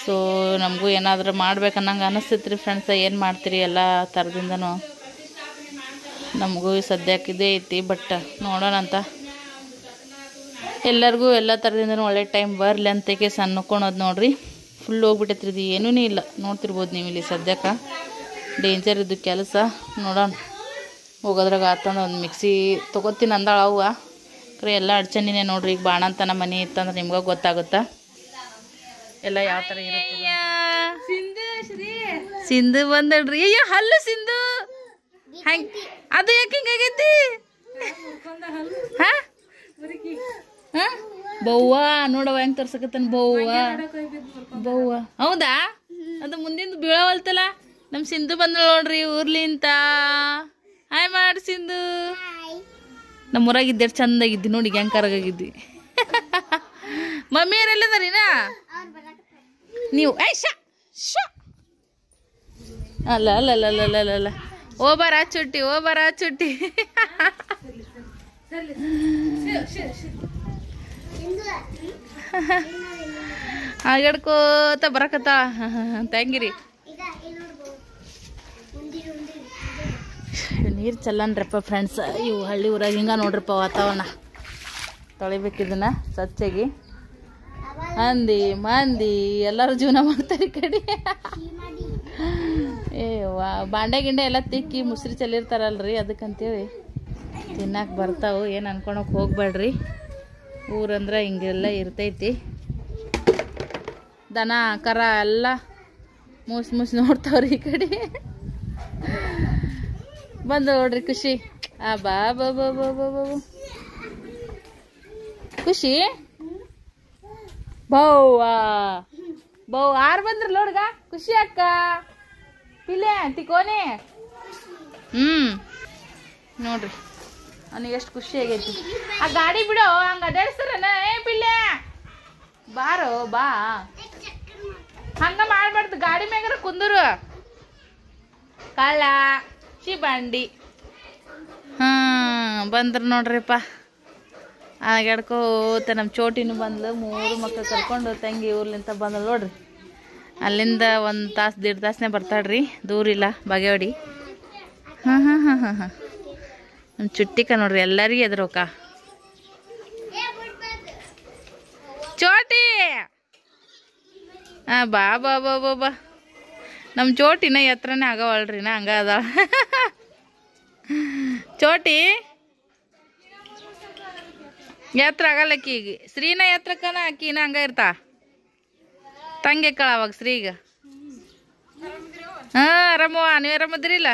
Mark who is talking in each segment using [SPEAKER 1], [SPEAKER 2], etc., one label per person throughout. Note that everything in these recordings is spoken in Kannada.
[SPEAKER 1] ಸೊ ನಮಗೂ ಏನಾದರೂ ಮಾಡ್ಬೇಕನ್ನಂಗೆ ಅನ್ನಿಸ್ತೈತೆ ರೀ ಫ್ರೆಂಡ್ಸ. ಏನು ಮಾಡ್ತೀರಿ ಎಲ್ಲ ಥರದಿಂದನೂ ನಮಗೂ ಸದ್ಯಕ್ಕೆ ಇದೇ ಐತಿ. ಬಟ್ ನೋಡೋಣ ಅಂತ ಎಲ್ಲರಿಗೂ ಎಲ್ಲ ಥರದಿಂದನೂ ಒಳ್ಳೆ ಟೈಮ್ ಬರಲಿ ಅಂತಕ್ಕೆ ಸಣ್ಣಕ್ಕೊಳೋದು ನೋಡ್ರಿ. ಫುಲ್ ಹೋಗ್ಬಿಟ್ಟೈತ್ರಿ ಇದು, ಏನೂ ಇಲ್ಲ. ನೋಡ್ತಿರ್ಬೋದು ನೀವು ಇಲ್ಲಿ ಸದ್ಯಕ್ಕೆ ಡೇಂಜರ್ ಇದ್ದು ಕೆಲಸ. ನೋಡೋಣ ಹೋಗೋದ್ರಾಗ ಆತಂದ್ರೆ ಒಂದು ಮಿಕ್ಸಿ ತೊಗೋತೀನಿ ಅಂದಾಳ ಅವ್ವ. ಕರೆ ಎಲ್ಲ ಅಡ್ಚಣಿನೇ ನೋಡ್ರಿ. ಈಗ ಬಾಣಂತನ ಮನೆ ಇತ್ತಂದ್ರೆ ನಿಮ್ಗೆ ಗೊತ್ತಾಗುತ್ತಾ ಎಲ್ಲ ಯಾವ ಥರ ಇರುತ್ತೆ. ಸಿಂಧು ಬಂದಳ್ರಿ. ಅಯ್ಯೋ ಹಲ್ಲು ಸಿಂಧು ಹಂಗೆ ಅದು ಯಾಕೆ ಹಿಂಗಾಗೈತಿ? ಹಾಂ ಹಾಂ ಬವ್ವ ನೋಡವ ಹೆಂಗೆ ತೋರ್ಸಕತ್ತಾನ ಬವ್ವ. ಹೌದಾ? ಅದು ಮುಂದಿಂದ ಬೀಳವಲ್ತಲ್ಲ. ನಮ್ಮ ಸಿಂಧು ಬಂದಳು ನೋಡ್ರಿ ಊರ್ಲಿಂತ. ಹಾಯ್ ಮಾಡಿ ಸಿಂಧು. ನಮ್ಮ ಊರಾಗಿದ್ದೆ ಚಂದಾಗಿದ್ದಿ ನೋಡಿ, ಗ್ಯಾಂಕರಾಗಿದ್ದಿ. ಮಮ್ಮಿ ಯಾರೆಲ್ಲದಾರಿನಾ ನೀವು? ಐ ಶಾ ಶಾ ಅಲ್ಲ ಅಲ್ಲ ಅಲ್ಲ ಅಲ್ಲ ಅಲ್ಲ ಅಲ್ಲ ಓ ಬರ ಚುಟ್ಟಿ, ಓ ಬರ ಚುಟ್ಟಿ. ಆಗಾಡ್ಕೋತ ಬರಕತ್ತ ತಂಗಿರಿ. ನೀರು ಚಲ್ಲನ್ರಪ್ಪ ಫ್ರೆಂಡ್ಸ್. ಇವು ಹಳ್ಳಿ ಊರಾಗ ಹಿಂಗೆ ನೋಡ್ರಪ್ಪ ವಾತಾವರಣ. ತೊಳಿಬೇಕಿದನ್ನ ಸ್ವಚ್ಛಾಗಿ. ಹಂದಿ ಮಂದಿ ಎಲ್ಲರೂ ಜೀವನ ಮಾಡ್ತಾರೆ ಈ ಕಡೆ. ವಾ ಬಾಂಡೆ ಗಿಂಡೆ ಎಲ್ಲ ತಿಕ್ಕಿ ಮುಸ್ರಿ ಚಲ್ಲಿರ್ತಾರಲ್ರಿ, ಅದಕ್ಕಂತೇಳಿ ತಿನ್ನಕ್ಕೆ ಬರ್ತಾವೆ. ಏನು ಅನ್ಕೊಳಕ್ಕೆ ಹೋಗ್ಬೇಡ್ರಿ. ಊರಂದ್ರೆ ಹಿಂಗೆಲ್ಲ ಇರ್ತೈತಿ. ದನ ಕರ ಎಲ್ಲ ಮೂಸಿ ನೋಡ್ತಾವ್ರಿ ಈ ಕಡೆ. ಬಂದು ನೋಡ್ರಿ ಖುಷಿ. ಬಾ ಬಾ ಬಾ ಬಾ ಬಾ ಬಾ ಖುಷಿ ಬೌವ ಬೌ ಆರು ಬಂದ್ರಲ್ಲ ನೋಡ್ಗ ಖುಷಿ ಅಕ್ಕ ಪಿಲ್ಲೆ ತಿಕೋನೆ. ನೋಡ್ರಿ ನನಗೆ ಎಷ್ಟು ಖುಷಿ ಆಗೈತಿ. ಆ ಗಾಡಿ ಬಿಡೋ ಹಂಗ ಅಡ್ಯಾಡಿಸ್ತಾರನ. ಏ ಪಿಲ್ಲೆ ಬಾರೋ ಬಾ, ಹಂಗ ಮಾಡ್ಬಾರ್ದು. ಗಾಡಿ ಮ್ಯಾಗಾರ ಕುಂದರು ಕಳ್ಳ ಚಿಬಂಡಿ. ಬಂದ್ರು ನೋಡ್ರಿಪ್ಪ ಆಗಾಡ್ಕೋತ. ನಮ್ಮ ಚೋಟಿನೂ ಬಂದ್ಲು. 3 ಮಕ್ಕಳು ಕರ್ಕೊಂಡು ತಂಗಿ ಊರ್ಲಿಂತ ಬಂದಳು ನೋಡ್ರಿ. ಅಲ್ಲಿಂದ 1 ತಾಸು 1.5 ತಾಸನೇ ಬರ್ತಾಳ್ರಿ. ದೂರಿಲ್ಲ ಬಾಗೇವಾಡಿ. ಹಾಂ ನಮ್ಮ ಚುಟ್ಟಿಕ ನೋಡ್ರಿ ಎಲ್ಲರಿಗೆ ಎದ್ರೋಕ. ಚೋಟಿ ಬಾ ಬಾ ಬಾ ಬಾ ಬಾ. ನಮ್ಮ ಚೋಟಿನ ಎತ್ತರನೇ ಆಗವಲ್ರಿ ನಾ ಹಂಗ ಅದ. ಚೋಟಿ ಎತ್ತರ ಆಗಲ್ಲಕ್ಕಿ. ಈಗ ಶ್ರೀನ ಎತ್ತರಕ್ಕನ ಅಕ್ಕಿನ ಹಂಗ ಇರ್ತಾ ತಂಗೆ ಕಳ ಅವಾಗ ಶ್ರೀಗ. ಆರಾಮವ ನೀವು ಆರಾಮದಿರಿಲ್ಲ?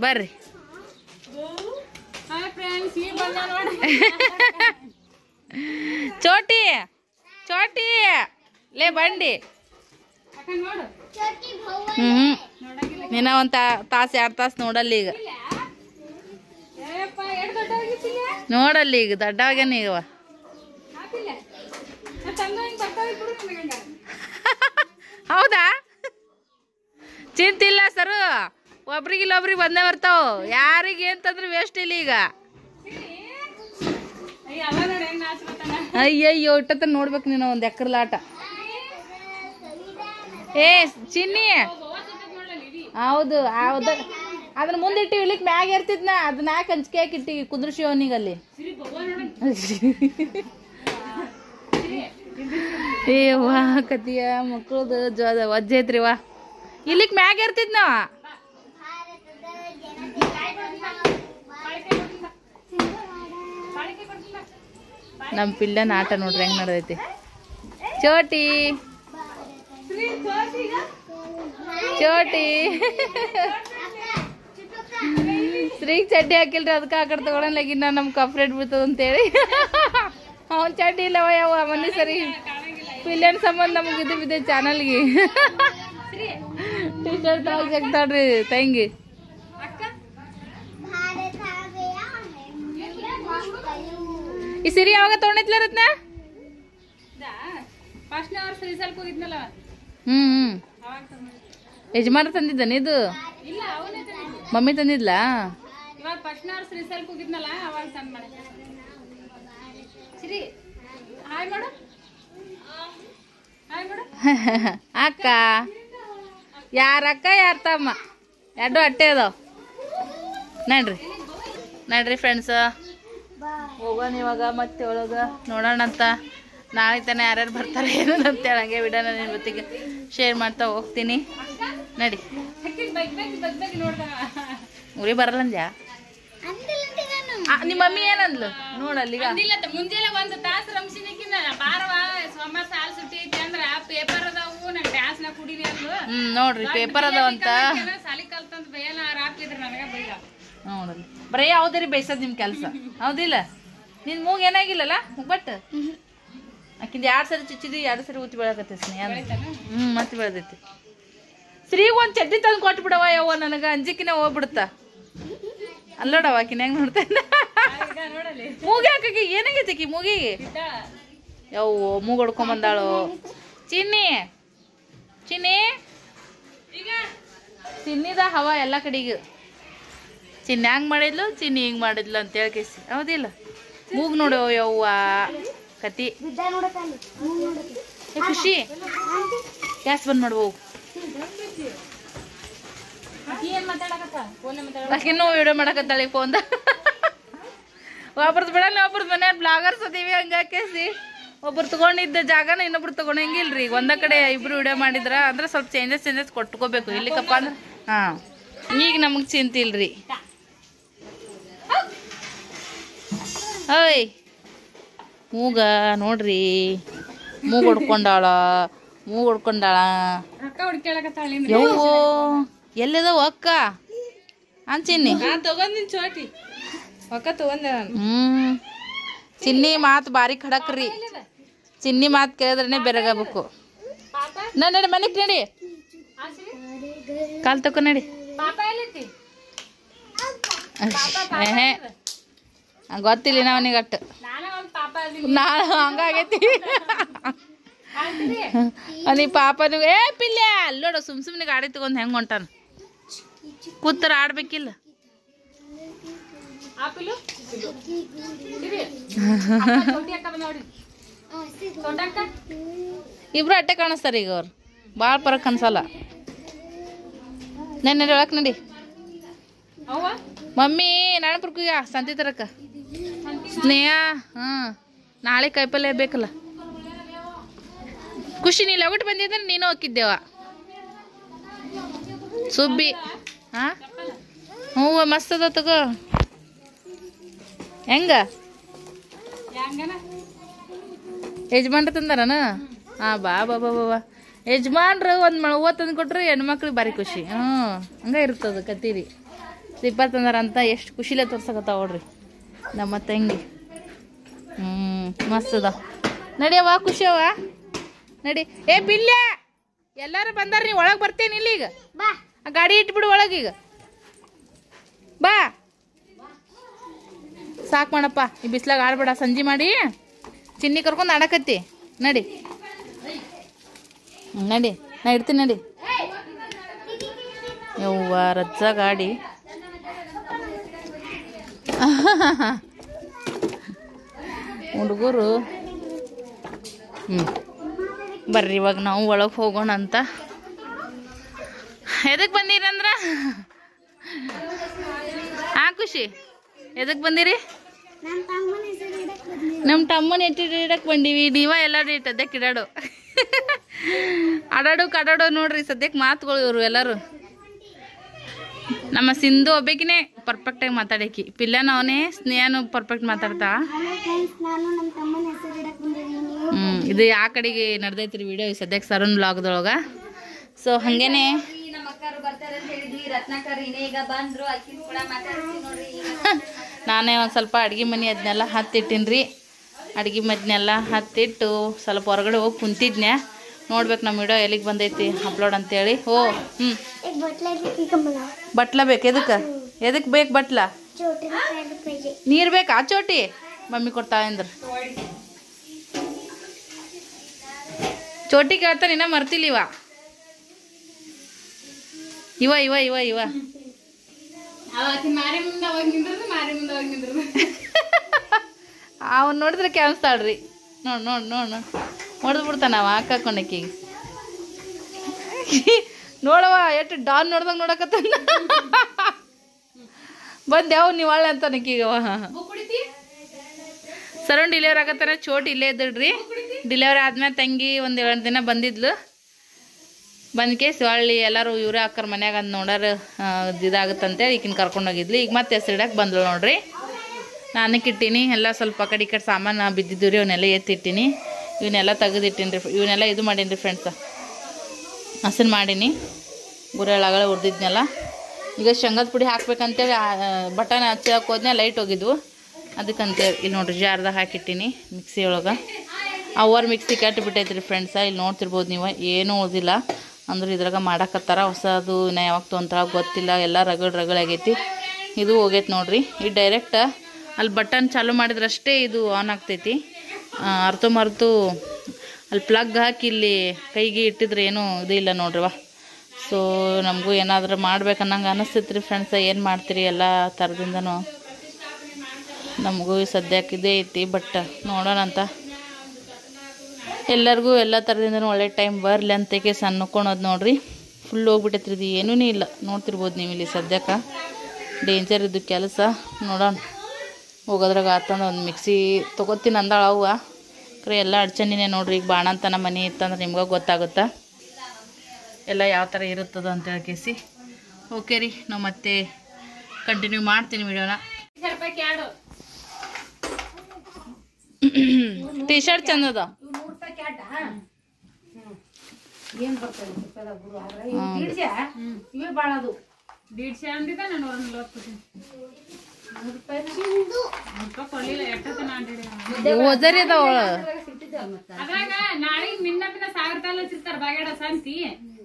[SPEAKER 1] ಬರ್ರಿ. ಚೋಟಿ ಚೋಟಿ ಲೇ ಬಂಡಿ. ನೀನ 1 ತಾಸು 2 ತಾಸು ನೋಡಲ್ಲ ಈಗ. ನೋಡಲ್ಲಿ ಈಗ ದೊಡ್ಡವಾಗೇನ ಈಗವ. ಹೌದಾ? ಚಿಂತಿಲ್ಲ ಸರು. ಒಬ್ರಿಗಿಲ್ಲ ಒಬ್ರಿಗೆ ಬಂದೇ ಬರ್ತಾವ. ಯಾರಿಗೆ ಅಂತಂದ್ರೆ ವೇಸ್ಟ್ ಇಲ್ಲ ಈಗ. ಅಯ್ಯಯ್ಯೋ ಇಟ್ಟತ್ತ ನೋಡ್ಬೇಕು ನೀನು ಒಂದು ಎಕ್ಕರ್ಲಾಟ. ಏ ಚಿನ್ನಿ ಹೌದು ಹೌದು. ಅದನ್ನ ಮುಂದಿಟ್ಟು ಇಲ್ಲಿಕ್ ಮ್ಯಾಗ ಇರ್ತಿದ್ನ. ಅದನ್ನ ಯಾಕೆ ಹಂಚಿಕೆ ಹಾಕಿಟ್ಟಿ ಕುಂದ್ರಿಸಿ ಅವನಿಗಲ್ಲಿ. ಏ ವಾ ಕತಿಯ ಮಕ್ಕಳದು ವಜ್ಜೆ ಐತ್ರಿ ವಾ. ಇಲ್ಲಿಕ್ ಮ್ಯಾಗ ಇರ್ತಿದ್ನವ. ನಮ್ಮ ಪಿಲ್ಲನ ಆಟ ನೋಡ್ರಿ ಹೆಂಗ್ ನಡೆದೈತಿ. ಚೋಟಿ ಚೋಟಿ ಶ್ರೀಗ್ ಚಡ್ಡಿ ಹಾಕಿಲ್ರಿ, ಅದಕ್ಕೆ ಆ ಕಡೆ ತಗೊಳಗಿನ್ನ ನಮ್ ಕಪ್ರೇಟ್ ಬೀಳ್ತದ ಅಂತೇಳಿ. ಅವನ್ ಚಡ್ಡಿ ಇಲ್ಲವ ಯಾವ ಮನೆ ಸರಿ. ಪಿಲ್ಲನ್ ಸಂಬಂಧ ನಮಗೆ ಇದು ಬಿದ್ದೆ ಚಾನಲ್ಗೆ. ಟಿ ಶರ್ಟ್ ಹಾಕ್ತಾಡ್ರಿ ತಂಗಿ. ಈ ಸಿರಿ ಯಾವಾಗ ತಗೊಂಡಿತ್ಲ ರತ್ನ? ಯಜಮಾನ ತಂದಿದ್ದಾನೆ ಇದು? ಮಮ್ಮಿ ತಂದಿದ್ಲಾ? ಅಕ್ಕ ಯಾರ ಅಕ್ಕ ಯಾರ ತಮ್ಮ ಎರಡು ಅಟ್ಟೆ ಅದಾವ ನಡ್ರಿ ಫ್ರೆಂಡ್ಸ ಹೋಗೋಣ ಇವಾಗ ಮತ್ತೆ ಒಳಗ ನೋಡೋಣ ಅಂತ ನಾಳೆ ತಾನೆ ಯಾರ್ಯಾರು ಬರ್ತಾರೆ ಏನು ಅಂತೇಳಿ ಹಂಗೆ ವಿಡಿಯೋನ ನಿಮ್ಮ ಜೊತೆಗೆ ಶೇರ್ ಮಾಡ್ತಾ ಹೋಗ್ತೀನಿ ನಡಿ ಉರಿ ಬರಲ್ಲ ಅಂದ್ಯಾ ನಿಮ್ಮ ಮಮ್ಮಿ ಏನಂದ್ಲು ನೋಡಲ್ಲಿ
[SPEAKER 2] ಮುಂಜಾನೆ ಒಂದು ತಾಸು ರಂಸಿನಕಿನ ಬಾರವ ಸೋಮವಾರ ಸಾಲ್ ಸುಟ್ಟಿ ಐತಿ ಅಂದ್ರ ಪೇಪರ್ ಅದಾವು ನಂಗೆ ಡ್ಯಾನ್ಸ್ ನ ಕುಡಿರಿ ಅಂದ್ಲು
[SPEAKER 1] ನೋಡ್ರಿ ಪೇಪರ್ ಅದಾವಂತ
[SPEAKER 2] ಸಾಲಿ ಕಲ್ತಂತ ಬೈಯಲ್ಲ ರಾಪಿದ್ರ ನನಗ ಬೈಗ
[SPEAKER 1] ನೋಡ್ರಿ ಬರೀ ಯಾವ್ದಾರಿ ಬೈಸದ್ ನಿಮ್ ಕೆಲ್ಸ ಹೌದಿಲ್ಲ ನಿನ್ ಮೂಗ್ ಏನಾಗಿಲ್ಲಲ್ಲ ಬಟ್ ಆಕಿಂದ 2 ಸರಿ ಚುಚ್ಚಿದಿ 2 ಸರಿ ಊತಿ ಬೆಳಕತ್ತೆ ಸ್ನೇಹ ಮತ್ತೆ ಬೆಳೆದೈತಿ ಸ್ತ್ರೀಗೆ ಒಂದ್ ಚಡ್ಡಿ ತಂದು ಕೊಟ್ಟು ಬಿಡವ ಯವ್ವ ನನಗ ಅಂಜಿಕಿನ ಹೋಗ್ಬಿಡುತ್ತ ಅಲ್ಲೋಡವ ಆಕಿನ ಹೆಂಗ್ ನೋಡ್ತೇನೆ ಮೂಗಿ ಹಾಕಿ ಏನಾಗೈತಿ ಮೂಗಿಗೆ ಯವ್ವ ಮೂಗ್ ಹೊಡ್ಕೊಂಡ್ ಬಂದಾಳು ಚಿನ್ನಿ ಚಿನ್ನಿದ ಹವಾ ಎಲ್ಲ ಕಡೆಗೆ ಚಿನ್ನಿ ಹಂಗ್ ಮಾಡಿದ್ಲು ಚಿನ್ನಿ ಹಿಂಗ್ ಮಾಡಿದ್ಲು ಅಂತ ಹೇಳ್ಕೇಸಿ ಹೌದಿಲ್ಲ ಮೂಗ್ ನೋಡು ಯವ್ವ ಕತಿ ಖುಷಿ ಗ್ಯಾಸ್ ಬಂದ್ ಮಾಡ್ಬೋವು ಆಕಿನ್ನೂ ವಿಡಿಯೋ ಮಾಡಕತ್ತಾಳೆ ಫೋನ್ದ ಒಬ್ರದ್ದು ಬಿಡಲ್ಲ ಒಬ್ರದ್ದು ಮನೆ ಬ್ಲಾಗರ್ಸ್ ಅದೀವಿ ಹಂಗಾಕೇಸಿ ಒಬ್ರು ತಗೊಂಡಿದ್ದ ಜಾಗನ ಇನ್ನೊಬ್ರು ತಗೊಂಡಂಗಿಲ್ರಿ ಈಗ ಒಂದ ಕಡೆ ಇಬ್ರು ವಿಡಿಯೋ ಮಾಡಿದ್ರ ಅಂದ್ರೆ ಸ್ವಲ್ಪ ಚೇಂಜಸ್ ಕೊಟ್ಕೋಬೇಕು ಇಲ್ಲಿಕಪ್ಪ ಅಂದ್ರೆ ಹಾ ಈಗ ನಮಗ್ ಚಿಂತಿಲ್ರಿ ಓಯ್ ಮೂಗ ನೋಡ್ರಿ ಮೂಗ್ ಹೊಡ್ಕೊಂಡಾಳ ಯವ್ವೋ ಎಲ್ಲಿದಾವ ಅಕ್ಕ ಚಿನ್ನಿ
[SPEAKER 2] ತಗೊಂಡಿನ್ ಚೋಟಿ ಅಕ್ಕ ತಗೊಂಡೆ
[SPEAKER 1] ಚಿನ್ನಿ ಮಾತು ಬಾರಿ ಖಡಕ್ರಿ ಚಿನ್ನಿ ಮಾತು ಕೇಳಿದ್ರೇನೆ ಬೆರಗಬೇಕು ನಡಿ ಮನೆಗ್ ನಡಿ ಕಾಲ್ ತಕೊ ನಡಿ ಗೊತ್ತಿಲ್ಲ ಅವನಿಗಟ್ಟು ನಾನು ಹಂಗಾಗೈತಿ ಅಲ್ಲಿ ಪಾಪನು ಪಿಲ್ಯ ಅಲ್ಲೋಡು ಸುಮ್ನೆ ಗಾಡಿ ತಗೊಂಡ್ ಹೆಂಗ್ ಹೊಂಟಾನ ಕೂತರ ಆಡ್ಬೇಕಿಲ್ಲ ಇಬ್ರು ಅಟ್ಟೆ ಕಾಣಿಸ್ತಾರ ಈಗ ಅವ್ರು ಭಾಳ ಪರಕ್ ಅನ್ಸಲ್ಲ ನೆನ್ನೆ ಹೇಳಕ್ ನಡಿ ಮಮ್ಮಿ ನಾಣಪುರ್ಕೀಗ ಸಂತಿ ತರಕ ಸ್ನೇಹ ನಾಳೆ ಕಾಯಿಪಲ್ಯ ಬೇಕಲ್ಲ ಖುಷಿ ನೀ ಲಗಟ್ ಬಂದಿದ್ರೆ ನೀನು ಹೋಗಿದ್ದೇವ ಸುಬ್ಬಿ ಹ್ಞೂ ಮಸ್ತ್ ಅದ ತಗೋ ಹೆಂಗ ಯಜಮಾನ್ರ ತಂದಾರನ ಬಾ ಯಜಮಾನ್ರು ಒಂದು ಹೂವು ತಂದು ಕೊಟ್ರೆ ಹೆಣ್ಮಕ್ಳಿಗೆ ಭಾರಿ ಖುಷಿ ಹಂಗ ಇರ್ತದ ಕತೀರಿ ಸ್ಲಿಪ್ಪರ್ ತಂದಾರ ಅಂತ ಎಷ್ಟು ಖುಷಿಲೇ ತೋರ್ಸಕತ್ತಾವ ನೋಡ್ರಿ ನಮ್ಮ ತಂಗಿ ಮಸ್ತ್ ಅದ ನಡಿಯವ್ವ ಖುಷಿ ಅವ ನಡಿ ಬಿಲ್ಯ ಎಲ್ಲಾರು ಬಂದಾರ ನೀ ಒಳಗೆ ಬರ್ತೇನೆ ಇಲ್ಲಿ ಈಗ ಗಾಡಿ ಇಟ್ಬಿಡು ಒಳಗೀಗ ಬಾ ಸಾಕು ಮಾಡಪ್ಪ ಈ ಬಿಸ್ಲಾಗ ಆಡ್ಬೇಡ ಸಂಜೆ ಮಾಡಿ ಚಿನ್ನಿ ಕರ್ಕೊಂಡು ಆಡಕತ್ತಿ ನಡಿ ನಾ ಇಡ್ತೀನಿ ನಡಿ ಯವ್ವ ರಜ್ಜ ಗಾಡಿ ಹುಡುಗರು ಬರ್ರಿ ಇವಾಗ ನಾವು ಒಳಗೆ ಹೋಗೋಣ ಅಂತ ಎದಕ್ಕೆ ಬಂದಿರಂದ್ರ ಖುಷಿ ಎದಕ್ಕೆ ಬಂದಿರಿ ನಮ್ಮ ತಮ್ಮನ ಇಡಕ್ಕೆ ಬಂದೀವಿ ನೀವ ಎಲ್ಲರೂ ಇಟ್ಟದ್ದಕ್ಕೆ ಇಡಾಡು ಆಡಾಡು ನೋಡ್ರಿ ಸದ್ಯಕ್ಕೆ ಮಾತುಗಳು ಇವರು ಎಲ್ಲರೂ ನಮ್ಮ ಸಿಂಧು ಒಬ್ಬಕಿನೇ ಪರ್ಫೆಕ್ಟಾಗಿ ಮಾತಾಡಕಿ ಪಿಲ್ಲನ ಅವನೇ ಸ್ನೇಹನು ಪರ್ಫೆಕ್ಟ್ ಮಾತಾಡ್ತಾ ಇದು ಆ ಕಡೆಗೆ ನಡೆದೈತ್ರಿ ವಿಡಿಯೋ ಸದ್ಯಕ್ಕೆ ಸರನ್ ಬ್ಲಾಗ್ದೊಳಗ ಸೊ ಹಂಗೇನೆ ನಾನೇ ಒಂದು ಸ್ವಲ್ಪ ಅಡ್ಗೆ ಮನೆ ಅದನ್ನೆಲ್ಲ ಹತ್ತಿಟ್ಟಿನ್ರಿ ಅಡ್ಗೆ ಮನೆಲ್ಲ ಹತ್ತಿಟ್ಟು ಸ್ವಲ್ಪ ಹೊರಗಡೆ ಹೋಗಿ ಕುಂತಿದ್ನ್ಯಾ ನೋಡ್ಬೇಕು ನಮ್ಮ ವಿಡಿಯೋ ಎಲ್ಲಿಗೆ ಬಂದೈತಿ ಅಪ್ಲೋಡ್ ಅಂತೇಳಿ ಬಟ್ಲ ಬೇಕು ಎದಕ್ಕೆ ಬೇಕು ಬಟ್ಲ ನೀರು ಬೇಕಾ ಚೋಟಿ ಮಮ್ಮಿ ಕೊಡ್ತಾಳೆ ಅಂದ್ರೆ ಚೋಟಿ ಕೇಳ್ತಾನೆ ಇನ್ನ ಮರ್ತಿಲ್ಲ ಇವ ಅವನ್ ನೋಡಿದ್ರೆ ಕ್ಯಾನ್ಸ್ತಾಳ್ರಿ ನೋಡ್ ಹೊಡೆದು ಬಿಡ್ತಾನ ಅವ ಹಾಕೊಂಡಕ್ಕೀಗ ನೋಡವ ಎಷ್ಟು ಡಾನ್ ನೋಡ್ದಂಗೆ ನೋಡಕತ್ತಾನ ಬಂದ್ಯಾವ ನೀವು ಒಳ್ಳೆ ಅಂತಾನಕ್ಕೀಗವ ಸರೌಂಡ್ ಡಿಲಿವರಿ ಆಗತ್ತಾರ ಚೋಟ್ ಇಲ್ಲೇ ಇದ್ದಿಡ್ರಿ ಡಿಲಿವರಿ ಆದ್ಮೇಲೆ ತಂಗಿ ಒಂದು 7 ದಿನ ಬಂದಿದ್ಲು ಬಂದ್ಕೇಸಿ ಹೊಳ್ಳಿ ಎಲ್ಲರೂ ಇವರೇ ಅಕ್ಕರ ಮನ್ಯಾಗ ಅಂದ್ ನೋಡಾರ ಇದಾಗುತ್ತಂತೇಳಿ ಈಗಿನ ಕರ್ಕೊಂಡೋಗಿದ್ಲು ಈಗ ಮತ್ತೆ ಹೆಸರಿಡಕ್ಕೆ ಬಂದ್ಳು ನೋಡ್ರಿ ನಾನಕ್ಕೆ ಇಟ್ಟೀನಿ ಎಲ್ಲ ಸ್ವಲ್ಪ ಕಡೆ ಈ ಕಡೆ ಸಾಮಾನು ಬಿದ್ದಿದ್ದು ರೀ ಅವನ್ನೆಲ್ಲ ಎತ್ತಿಟ್ಟೀನಿ ಇವನ್ನೆಲ್ಲ ತೆಗೆದಿಟ್ಟೀನಿ ರೀ ಇವನ್ನೆಲ್ಲ ಇದು ಮಾಡೀನಿ ರೀ ಫ್ರೆಂಡ್ಸ ಹಸನ್ ಮಾಡೀನಿ ಗುರೆಳಗಳ ಹುರಿದಿದ್ನೆಲ್ಲ ಈಗ ಶೇಂಗಾದ ಪುಡಿ ಹಾಕ್ಬೇಕಂತೇಳಿ ಬಟನ್ ಹಚ್ಚಕ್ಕೆ ಹೋದ್ನೆ ಲೈಟ್ ಹೋಗಿದ್ವು ಅದಕ್ಕಂತೇಳಿ ಇಲ್ಲಿ ನೋಡ್ರಿ ಜಾರ್ದಾಗ ಹಾಕಿಟ್ಟಿನಿ ಮಿಕ್ಸಿ ಒಳಗೆ ಅವರ್ ಮಿಕ್ಸಿ ಕೆಟ್ಟು ಬಿಟ್ಟೈತ್ರಿ ಫ್ರೆಂಡ್ಸ ಇಲ್ಲಿ ನೋಡ್ತಿರ್ಬೋದು ನೀವು ಏನೂ ಉಳಿದಿಲ್ಲ ಅಂದ್ರೆ ಇದ್ರಾಗ ಮಾಡಾಕತ್ತಾರ ಹೊಸದು ಇನ್ನು ಯಾವಾಗ ತೊಗೊಂತಾರ ಗೊತ್ತಿಲ್ಲ ಎಲ್ಲ ರಗಡಾಗೈತಿ ಇದು ಹೋಗೈತೆ ನೋಡ್ರಿ ಇದು ಡೈರೆಕ್ಟ್ ಅಲ್ಲಿ ಬಟನ್ ಚಾಲು ಮಾಡಿದ್ರಷ್ಟೇ ಇದು ಆನ್ ಆಗ್ತೈತಿ ಅರ್ಧಂಬರ್ಧ ಅಲ್ಲಿ ಪ್ಲಗ್ ಹಾಕಿ ಇಲ್ಲಿ ಕೈಗೆ ಇಟ್ಟಿದ್ರೆ ಏನೂ ಇದು ಇಲ್ಲ ನೋಡ್ರಿವ ಸೊ ನಮಗೂ ಏನಾದರೂ ಮಾಡ್ಬೇಕನ್ನಂಗೆ ಅನ್ನಿಸ್ತೈತೆ ರೀ ಫ್ರೆಂಡ್ಸ ಏನು ಮಾಡ್ತೀರಿ ಎಲ್ಲ ಥರದಿಂದನೂ ನಮಗೂ ಸದ್ಯಕ್ಕೆ ಇದೇ ಐತಿ ಬಟ್ ನೋಡೋಣ ಅಂತ ಎಲ್ಲರಿಗೂ ಎಲ್ಲ ಥರದಿಂದನೂ ಒಳ್ಳೆ ಟೈಮ್ ಬರಲಿ ಅಂತಕ್ಕೆ ಸಣ್ಣಕ್ಕೊಳೋದು ನೋಡ್ರಿ ಫುಲ್ ಹೋಗ್ಬಿಟ್ಟೈತ್ರಿ ಇದು ಏನೂ ಇಲ್ಲ ನೋಡ್ತಿರ್ಬೋದು ನೀವು ಇಲ್ಲಿ ಸದ್ಯಕ್ಕೆ ಡೇಂಜರ್ ಇದ್ದು ಕೆಲಸ ನೋಡೋಣ ಹೋಗೋದ್ರಾಗ ಆತಂದ್ರೆ ಒಂದು ಮಿಕ್ಸಿ ತೊಗೋತೀನಿ ಅಂದಾಳ ಅವ್ವ ಕರೆ ಎಲ್ಲ ಅಡ್ಚಣಿನೇ ನೋಡ್ರಿ ಈಗ ಬಾಣಂತನ ಮನೆ ಇತ್ತಂದ್ರೆ ನಿಮ್ಗೆ ಗೊತ್ತಾಗುತ್ತಾ ಎಲ್ಲ ಯಾವ ಥರ ಇರುತ್ತದ ಅಂತೇಳಿ ಕೇಸಿ ಓಕೆ ರೀ ನಾವು ಮತ್ತೆ ಕಂಟಿನ್ಯೂ ಮಾಡ್ತೀನಿ ವಿಡಿಯೋನ ಟಿ ಶರ್ಟ್ ಚಂದದ ಓದರಿ ಅದಾವ
[SPEAKER 2] ಅದ್ರಾಗ ನಾಳೆಗೆ ನಿನ್ನ 1000 ತಲೆ ಹಚ್ಚಿರ್ತಾರ ಬಾಗೇಡ ಸಂತಿ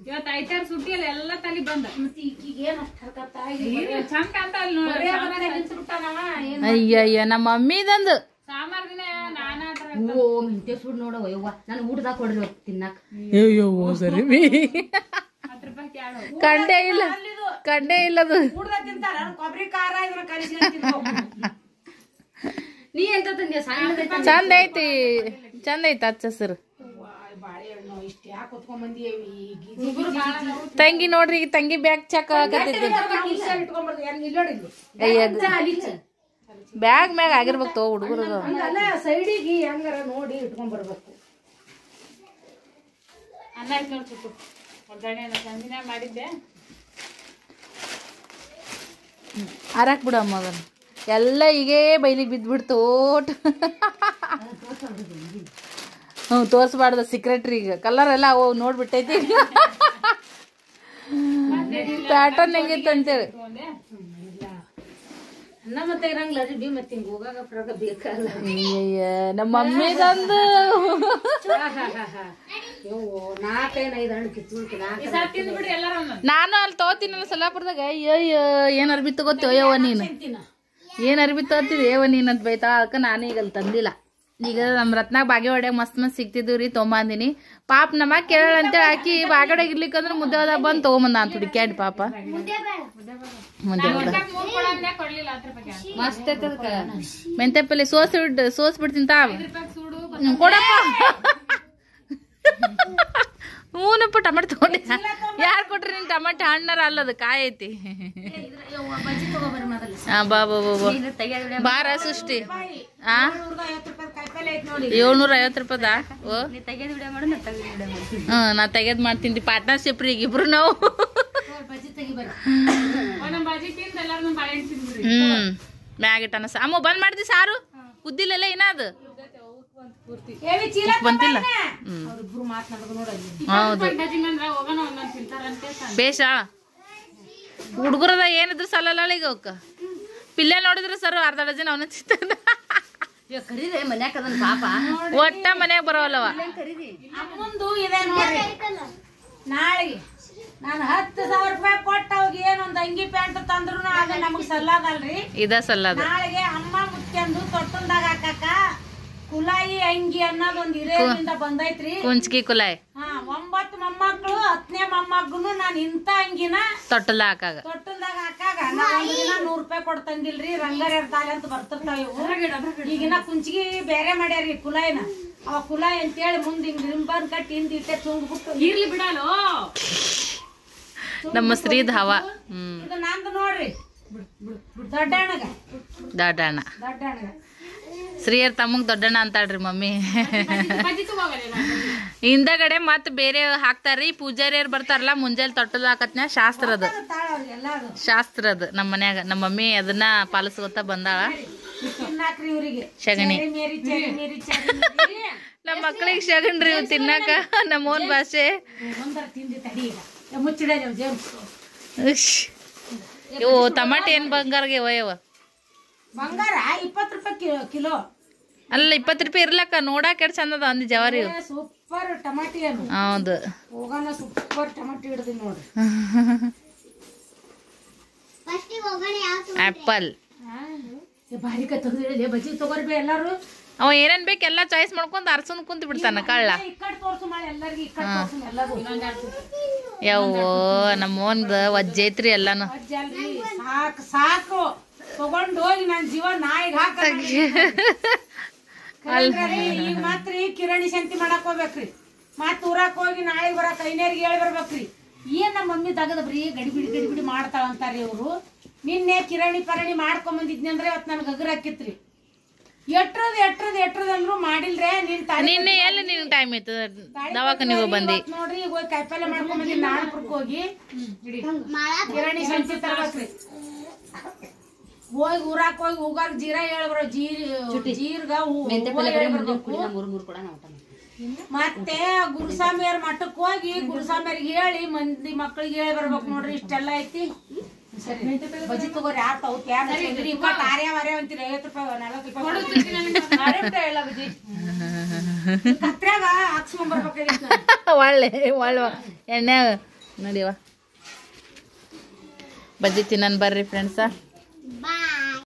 [SPEAKER 2] ಇವತ್ತು ಐತಾರ ಸುಟ್ಟಿ ಅಲ್ಲ ಎಲ್ಲ ತಲೆ ಬಂದ ಚಂದ ಅಂತ
[SPEAKER 1] ಅಯ್ಯಯ್ಯ ನಮ್ಮ ಮಮ್ಮಿದಂದು
[SPEAKER 2] ಸಾಮಾರ ದಿನ
[SPEAKER 3] ಮಿಂಟೆ ಸುಡ್ ನೋಡವ ಯವ್ವ ನಾನು ಊಟದಾಗ ಕೊಡ್ರಿ ತಿನ್ನಾಕ
[SPEAKER 1] ಅಯ್ಯೋ ಸರಿ ಕಂಡೇ ಇಲ್ಲದು
[SPEAKER 3] ನೀ ಎಂತ ತಂದೆ
[SPEAKER 1] ಚಂದ ಐತಿ ಹಚ್ಚ ಸರ್ ತಂಗಿ ನೋಡ್ರಿ ಈಗ ತಂಗಿ ಬ್ಯಾಗ್ ಚೆಕ್ ಆಗತೈತಿ ಬ್ಯಾಗ್ ಮ್ಯಾಗ ಆಗಿರ್ಬೇಕು ತಗೋ ಹುಡುಗರು
[SPEAKER 3] ಸೈಡಿಗೆ ಹೆಂಗಾರ ನೋಡಿ ಇಟ್ಕೊಂಡ್ ಬರ್ಬೇಕು
[SPEAKER 2] ಅನ್ನ ಆಯ್ತು ನೋಡಿ ಸುಟ್ಟು ಒಗ್ಗರಣೆ ಸಂಜಿನ ಮಾಡಿದ್ದೆ
[SPEAKER 1] ಅರಾಕ್ ಬಿಡ ಮಗನ್ ಎಲ್ಲ ಈಗೇ ಬೈಲಿಗೆ ಬಿದ್ದ್ಬಿಡ್ತು ಓಟ್ ಹ್ಞೂ ತೋರಿಸ್ಬಾರ್ದ ಸೀಕ್ರೆಟ್ರಿ ಈಗ ಕಲರ್ ಎಲ್ಲ ಅವು ನೋಡ್ಬಿಟ್ಟೈತಿ ಪ್ಯಾಟರ್ನ್ ಹೆಂಗಿತ್ತು ಅಂತೇಳಿ
[SPEAKER 3] ಅನ್ನ ಮತ್ತೆ ಇರಂಗಿಲ್ಲ ಅದು ಮತ್ತೆ ಹಿಂಗ ಹೋಗಾಗ ಬರಾಗ ಬೇಕಲ್ಲ
[SPEAKER 1] ನಮ್ಮ ಮಮ್ಮಿದಂದು
[SPEAKER 3] 4-5 ಹಣ್ಣು ಕಿತ್ಬಿಡ್ತೀನಿ
[SPEAKER 1] ನಾನು ಅಲ್ಲಿ ತಗೋತೀನಲ್ಲ ಸಲಾಪುರದಾಗ ಅಯ್ಯೋ ಏನ್ ಅರ್ಬಿ ತಗೋತೀವ ಯವ್ವ ನೀನು ಏನ್ ಅರ್ಬಿ ತಗೋತಿದ್ವಿ ಯವ್ವ ನೀನ್ ಅಂತ ಬೈತಾ ಅದಕ್ಕೆ ನಾನು ಈಗ ಅಲ್ಲಿ ತಂದಿಲ್ಲ ಈಗ ನಮ್ಮ ರತ್ನಾಗ ಬಾಗೇವಾಡ್ಯಾಗ ಮಸ್ತ್ ಸಿಗ್ತಿದ್ವಿ ರೀ ತೊಗೊಂಬಂದಿನಿ ಪಾಪ ನಮ್ಮ ಕೇಳೋಣ ಅಂತೇಳಿ ಹಾಕಿ ಬಾಗೇವಾಡ್ಯಾಗ ಇರ್ಲಿಕ್ಕಂದ್ರೆ ಮುದ್ದೆದಾಗ ಬಂದು ತೊಗೊಂಬಂದ ಅಂತ ಹುಡುಕ್ಯಾಡಿ ಪಾಪ ಮುಂದೆ
[SPEAKER 3] ಮಸ್ತ್ ಐತದ
[SPEAKER 1] ಮೆಂತೆ ಪಲ್ಲೆ ಸೋಸ್ ಬಿಡ್ತೀನಿ ತಾವ ಕೊಡಪ್ಪ ಹೂನಪ್ಪ ಟಮಾಟೊ ತಗೊಂಡಿ ಯಾರು ಕೊಟ್ರಿ ನಿನ್ ಟಮಾಟೊ ಹಣ್ಣಾರ ಅಲ್ಲದ ಕಾಯಿ ಐತಿ ಬಾ ಬಾ ಬಾ ಬಾರ ಸೃಷ್ಟಿ 750 ರೂಪಾಯಿದ ನಾ ತೆಗೆದ್ ಮಾಡ್ತೀನಿ ಪಾರ್ಟ್ನರ್ಶಿಪ್ ರೀ ಇಬ್ರು ನಾವು ಮ್ಯಾಗಿಟ್ಟನ ಅಮ್ಮ ಬಂದ್ ಮಾಡ್ದಿ ಸಾರು ಉದ್ದಿಲ್ಲ ಏನಾದು ಬಂತಿಲ್ಲ ಹೌದು ಬೇಷ ಹುಡುಗರದ ಏನಿದ್ರು ಸಲಲ್ಲ ಈಗ ಅವಕ್ಕ ಪಿಲ್ಲೆ ನೋಡಿದ್ರೆ ಸರ್ ಅರ್ಧ ಡಜನ್ ಅವನ ಚಿತ್ತ
[SPEAKER 3] ಕರೀರಿ ಮನ್ಯಾಕ ಅದನ್ನ ಪಾಪ
[SPEAKER 1] ಒಟ್ಟ ಮನ್ಯಾಗ ಬರೋವಲ್ಲವ
[SPEAKER 4] ಮುಂದು ಇದೆ ನೋಡ್ರಿ ನಾಳೆಗೆ ನಾನು 10,000 ರೂಪಾಯಿ ಕೊಟ್ಟ ಅವಾಗ ಏನೊಂದು ಅಂಗಿ ಪ್ಯಾಂಟ್ ತಂದ್ರು ಅದು ನಮಗ್ ಸಲ್ಲದಲ್ರಿ
[SPEAKER 1] ಇದ ಸಲ್ಲದ
[SPEAKER 4] ನಾಳೆಗೆ ಅಮ್ಮ ಮುತ್ಯಂದು ತೊಟ್ಟಲ್ದಾಗ ಹಾಕಾಕ ಕುಲಾಯಿ ಅಂಗಿ ಅನ್ನೋದು ಒಂದ್ ಹಿರೇದಿಂದ ಬಂದೈತ್ರಿ
[SPEAKER 1] ಕುಂಚ್ಕಿ ಕುಲಾಯ್
[SPEAKER 4] 9 ಮೊಮ್ಮಕ್ಳು 10ನೇ ಮೊಮ್ಮಗ್ನು ನಾನು ಇಂತ ಅಂಗಿನ
[SPEAKER 1] ತೊಟ್ಟಲ್ದಾಗ
[SPEAKER 4] ಹಾಕಾಗ ನಾ ಒಂದ್ ದಿನ 100 ರೂಪಾಯಿ ಕೊಡ್ತಂದಿಲ್ರಿ ರಂಗರ್ ತಾಲೆ ಅಂತ ಬರ್ತಿರ್ತಾವ ಇವು ಈಗಿನ ಕುಂಚಿಗೆ ಬೇರೆ ಮಾಡ್ಯಾರಿ ಕುಲಾಯಿನ ಅವ ಕುಲಾಯಿ ಅಂತೇಳಿ ಮುಂದೆ ಹಿಂಗ್ ರಿಂಬನ್ ಕಟ್ಟಿ ಹಿಂದ್ ಇಟ್ಟೆ ತುಂಬ್ಬಿಟ್ಟು
[SPEAKER 2] ಇರ್ಲಿ ಬಿಡಲು
[SPEAKER 1] ನಮ್ಮ ಶ್ರೀದ್ ಹವ
[SPEAKER 4] ಇದು ನಂದು ನೋಡ್ರಿ ದೊಡ್ಡಣ್ಣಗ
[SPEAKER 1] ದೊಡ್ಡಣ್ಣ ಶ್ರೀಯರ್ ತಮ್ಮಗ್ ದೊಡ್ಡಣ್ಣ ಅಂತಾಳ್ರಿ ಮಮ್ಮಿ ಹಿಂದಗಡೆ ಮತ್ ಬೇರೆ ಹಾಕ್ತಾರ್ರಿ ಪೂಜಾರಿಯರ್ ಬರ್ತಾರಲ್ಲ ಮುಂಜಾನೆ ತೊಟ್ಟದ ಹಾಕತ್ನ ಶಾಸ್ತ್ರದ ಶಾಸ್ತ್ರದ ನಮ್ಮ ಮನ್ಯಾಗ ನಮ್ಮ ಮಮ್ಮಿ ಅದನ್ನ ಪಾಲಿಸ್ಕೊತ ಬಂದಾಳ ಶಗಣಿ ನಮ್ಮ ಮಕ್ಳಿಗೆ ಶಗಣ್ರಿ ಇವ್ ತಿನ್ನಾಕ ನಮ್ಮ ಓನ್ ಭಾಷೆ ಇವು ಟಮಾಟೆ ಏನ್ ಬಂಗಾರ್ಗೆ ಒಯ್ಯವ
[SPEAKER 4] ಬಂಗಾರ 20 ರೂಪಾಯಿ ಕಿಲೋ
[SPEAKER 1] ಅಲ್ಲ 20 ರೂಪಾಯಿ ಇರ್ಲಕ್ಕ ನೋಡಾಕ ಎಷ್ಟ್ ಚಂದ ಅದ ಅಂದಿ ಜವಾರಿ
[SPEAKER 4] ಸೂಪರ್ ಟಮಾಟಿ ಅದು
[SPEAKER 1] ಹೌದು
[SPEAKER 4] ಹೋಗೋಣ ಸೂಪರ್ ಟಮಾಟಿ ಹಿಡ್ದಿ ನೋಡ್ರಿ
[SPEAKER 1] ಆಪಲ್
[SPEAKER 4] ಬಾರಿ ತೆಗ್ದಿಡಲಿ ಬಜ್ಜಿ ತಗೋರ್ಬಿ ಎಲ್ಲಾರು
[SPEAKER 1] ಅವ ಏನೇನ್ ಬೇಕು ಎಲ್ಲಾ ಚಾಯ್ಸ್ ಮಾಡ್ಕೊಂಡ್ ಅರ್ಸನ್ ಕುಂತ ಬಿಡ್ತಾನ ಕಳ್ಳ
[SPEAKER 4] ಇಕ್ಕಡ್ ತೋರ್ಸು ಮಾಡಿ ಎಲ್ಲರಿಗೂ ಇಕ್ಕಡ್ ತೋರ್ಸು ಎಲ್ಲರೂ
[SPEAKER 1] ಯವ್ವೋ ನಮ್ಮ ಓನ್ದ ವಜ್ಜೈತ್ರಿ ಎಲ್ಲಾನು
[SPEAKER 4] ಅಲ್ರಿ ಸಾಕು ಸಾಕು ತಗೊಂಡ್ ಹೋಗಿ ನನ್ ಜೀವ ನಾಯಿಗೆ ಹಾಕ ಈಗ ಮಾತ್ರಿ ಕಿರಾಣಿ ಸಂತಿ ಮಾಡಕ್ ಹೋಗ್ಬೇಕ್ರಿ ಮತ್ ಊರಾಕ್ ಹೋಗಿ ನಾಳೆ ಬರಾಕ್ ಐನೇರಿಗೆ ಹೇಳಿ ಬರ್ಬೇಕ್ರಿ ಏನ್ ನಮ್ಮ ಮಮ್ಮಿ ತಗದ ಬರೀ ಗಡಿಬಿಡಿ ಮಾಡ್ತಾಳ ಅಂತಾರಿ ಇವ್ರು ನಿನ್ನೆ ಕಿರಾಣಿ ಪರಾಣಿ ಮಾಡ್ಕೊಂಡ್ ಬಂದಿದ್ನಿ ಅಂದ್ರೆ ಇವತ್ ನನ್ಗೆ ಅಗ್ರ ಹಾಕಿತ್ರಿ ಎಟ್ರದ ಅಂದ್ರು ಮಾಡಿಲ್ರೆ
[SPEAKER 1] ನಿನ್ನೆ ಎಲ್ಲಿ ನಿನ್ ಟೈಮ್ ಐತ ದವಾಖಾನಿಗೆ ಬಂದಿ
[SPEAKER 4] ನೋಡ್ರಿ ಈಗ ಹೋಗಿ ಕಾಯಿಪಲ್ಲೆ ಮಾಡ್ಕೊಂಡ್ ಬಂದಿ ನಾಣಪುರಕ್ ಹೋಗಿ ಕಿರಾಣಿ ಸಂತಿ ತರ್ಬೇಕ್ರಿ ಹೋಗಿ ಊರಾಕ್ ಹೋಗಿ ಹೂಗಾರ ಜೀರಾ ಹೇಳ್ಬರೋ ಜೀರ್ಗ ಮತ್ತೆ ಗುರುಸ್ವಾಮಿಯವ್ರ ಮಠಕ್ ಹೋಗಿ ಗುರುಸ್ವಾಮಿಯವ್ರಿಗೆ ಹೇಳಿ ಮಂದಿ ಮಕ್ಳಿಗೆ ಹೇಳಿ ಬರ್ಬೇಕು ನೋಡ್ರಿ ಇಷ್ಟೆಲ್ಲ ಐತಿ ಬಜಿ ತಗೋರಿ ಯಾರು ತಗೋತಿ ಆರ್ಯ ಅಂತೀರಿ 50 ರೂಪಾಯಿ 40 ರೂಪಾಯಿ ಬಜಿ ಕತ್ರ್ಯಾಗ ಹಾಕ್ಸ್ಕೊಂಡ್ ಬರ್ಬೇಕಾಗಿತ್ತು
[SPEAKER 1] ಒಳ್ಳೆ ಎಣ್ಣೆ ನಡಿವ ಬಜ್ಜಿ ತಿನ್ನನ್ ಬರ್ರಿ ಫ್ರೆಂಡ್ಸ.